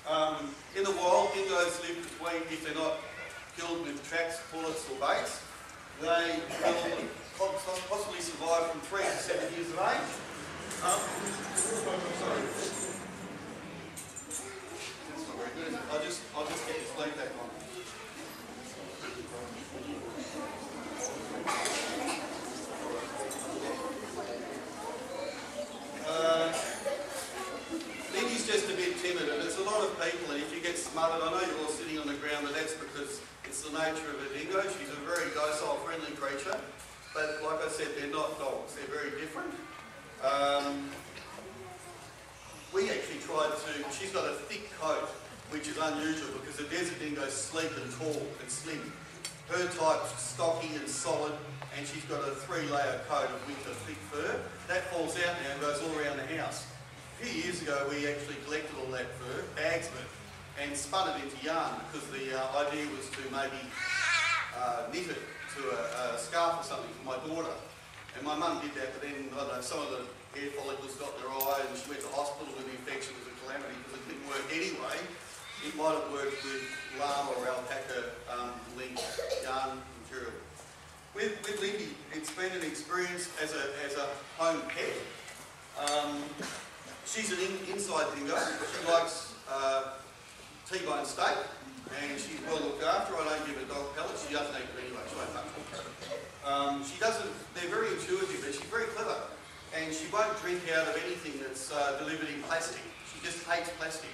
In the wild, dingoes live between, if they're not killed with traps, bullets or baits, they will possibly survive from 3 to 7 years of age. Sorry. That's not very good. I'll just get this lead back on. Lindy's just a bit timid, and there's a lot of people, and if you get smothered, I know you're all sitting on the ground, but that's because it's the nature of a dingo. She's a very docile, friendly creature, but like I said, they're not dogs. They're very different. We actually tried to, she's got a thick coat, which is unusual because the desert dingo's sleek and tall and slim. Her type's stocky and solid, and she's got a 3-layer coat of winter thick fur. That falls out now and goes all around the house. A few years ago, we actually collected all that fur, bags of it, and spun it into yarn because the idea was to maybe knit it to a scarf or something for my daughter. And my mum did that, but then, I don't know, some of the hair follicles got in her eye and she went to hospital with the infection. It was a calamity because it didn't work anyway. It might have worked with llama or alpaca link yarn material. With Lindy, it's been an experience as a home pet. She's an inside dingo. She likes T-bone steak, and she's well looked after. I don't give her dog pellets. She doesn't eat it anyway. She won't touch them. She doesn't. They're very intuitive, but she's very clever, and she won't drink out of anything that's delivered in plastic. She just hates plastic.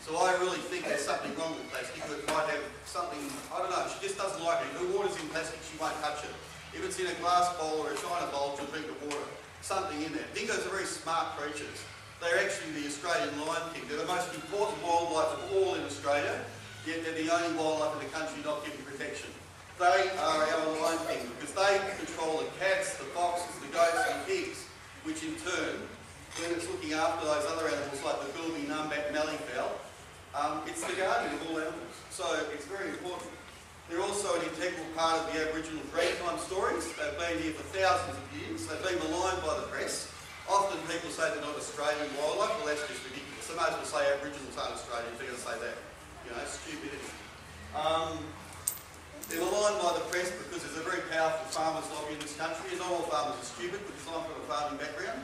So I really think there's something wrong with plastic. It might have something. I don't know. She just doesn't like it. If her water's in plastic, she won't touch it. If it's in a glass bowl or a china bowl, she'll drink the water. Something in there. Dingoes are very smart creatures. They're actually the Australian lion king. They're the most important wildlife of all in Australia, yet they're the only wildlife in the country not given protection. They are our lion king because they control the cats, the foxes, the goats and the pigs, which in turn, when it's looking after those other animals like the bilby, numbat, malleefowl, it's the guardian of all animals. So it's very important. They're also an integral part of the Aboriginal Dreamtime stories. They've been here for thousands of years. They've been maligned by the press. Often people say they're not Australian wildlife. Well, that's just ridiculous. They might as well say Aboriginals aren't Australian if they're going to say that. You know, stupidity. They're maligned by the press because there's a very powerful farmers lobby in this country. And not all farmers are stupid because I've got a farming background.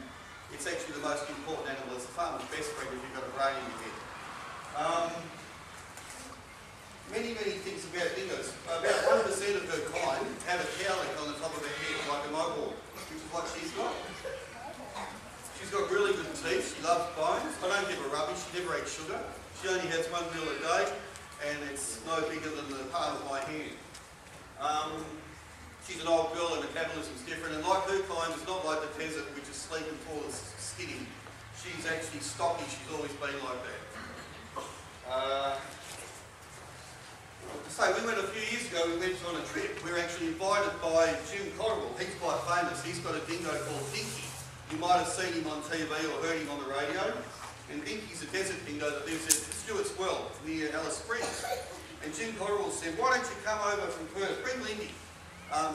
It's actually the most important animal. It's the farmer's best friend if you've got a brain in your head. Many things about dingoes. About 1% of her kind have a cowlick on the top of her head like a mohawk, which is what she's got. She's got really good teeth. She loves bones. I don't give her rubbish. She never eats sugar. She only has 1 meal a day, and it's no bigger than the palm of my hand. She's an old girl, and metabolism's different. And like her kind, it's not like the desert, which is sleek and tall and skinny. She's actually stocky. She's always been like that. So we went a few years ago. We went on a trip. We were actually invited by Jim Cotterill. He's quite famous. He's got a dingo called Dinky. You might have seen him on TV or heard him on the radio. And Dinky's a desert dingo that lives at Stewart's Well near Alice Springs. And Jim Cotterill said, why don't you come over from Perth, bring Lindy,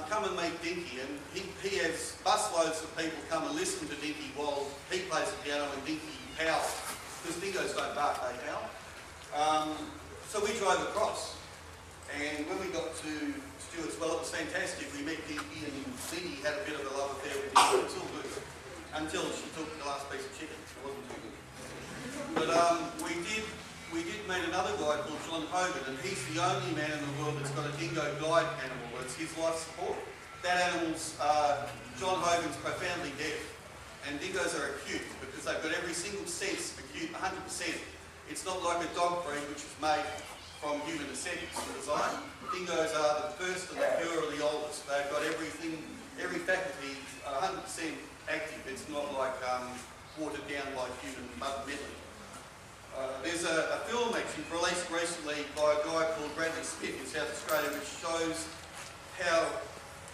come and meet Dinky. And he has busloads of people come and listen to Dinky while he plays the piano and Dinky howls. Because dingoes don't bark, they howl. So we drove across. And when we got to Stewart's Well, it was fantastic. We met Dinky and Lindy had a bit of a love affair with Dinky. It's all good. Until she took the last piece of chicken. It wasn't too good. But we did meet another guy called John Hogan, and he's the only man in the world that's got a dingo guide animal. It's his life support. That animal's, John Hogan's profoundly deaf. And dingoes are acute because they've got every single sense acute, 100%. It's not like a dog breed which is made from human descendants for design. Dingoes are the first and the pure and the oldest. They've got everything, every faculty 100% active. It's not like watered down by human meddling. There's a film actually released recently by a guy called Bradley Smith in South Australia which shows how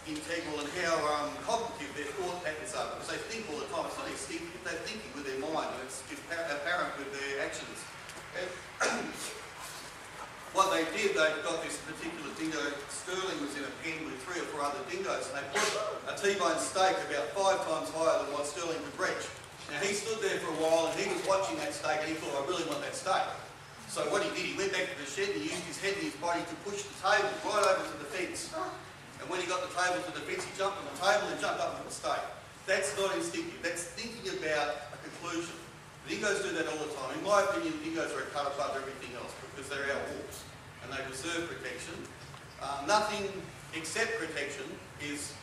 integral and how cognitive their thought patterns are, because they think all the time. It's not instinctive, they're thinking with their mind, and it's apparent with their actions. And what they did, they got this particular dingo. Sterling was in a pen with 3 or 4 other dingoes, and they put a T-bone steak about 5 times higher than what Sterling could reach. Now he stood there for a while and he was watching that steak and he thought, I really want that steak. So what he did, he went back to the shed and he used his head and his body to push the table right over to the fence. And when he got the table to the fence, he jumped on the table and jumped up into the stake. That's not instinctive. That's thinking about a conclusion. Dingoes do that all the time. In my opinion, dingoes are a cut above everything else because they're our wolves and they deserve protection. Nothing except protection is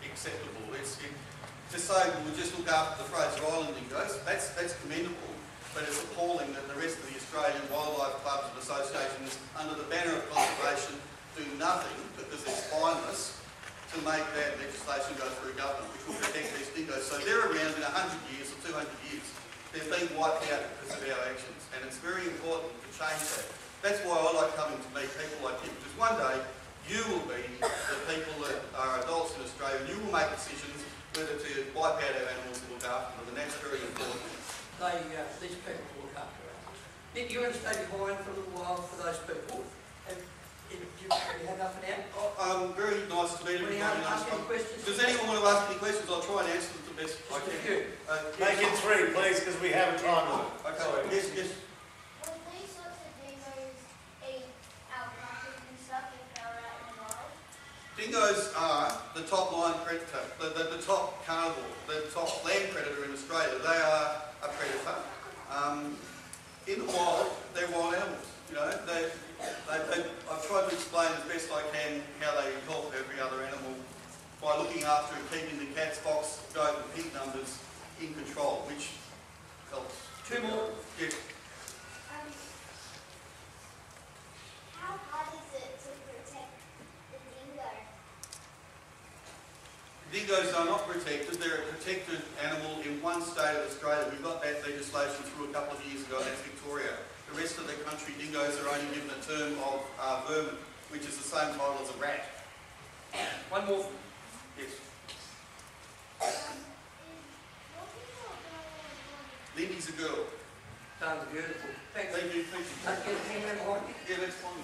acceptable. To say we'll just look after the Fraser Island dingoes, that's commendable, but it's appalling that the rest of the Australian wildlife clubs and associations, under the banner of conservation, do nothing because they're spineless to make that legislation go through government, which will protect these dingoes. So they're around in 100 years or 200 years. They're being wiped out because of our actions, and it's very important to change that. That's why I like coming to meet people like you, because one day you will be the people that are adults in Australia, and you will make decisions whether to wipe out our animals and look after them, and that's very important. These people look after us. Nick, you're going to stay behind for a little while for those people. Do you have up and out? Very nice to meet everybody. Ask any questions? Does anyone want to ask any questions? I'll try and answer them the best I can. Make it 3, please, because we have a time limit. Okay, yes. Would these sorts of dingoes eat alpacas and stuff if they were out in the wild? Dingoes are the top line predator, the top carnivore, the top land predator in Australia. They are a predator. In the wild, they're wild animals. You know, I've tried to explain as best I can how they help every other animal by looking after and keeping the cats, fox, goat and pig numbers in control, which helps. 2 more. Yes. How hard is it to protect the dingo? Dingoes are not protected. They're a protected animal in one state of Australia. We got that legislation through a couple of years ago, and that's Victoria. The rest of the country, dingoes are only given a term of vermin, which is the same title as a rat. 1 more. Yes. What people are Lindy's a girl. Sounds beautiful. Thanks. Thank you. Let's get a camera behind you. Yeah, that's fine.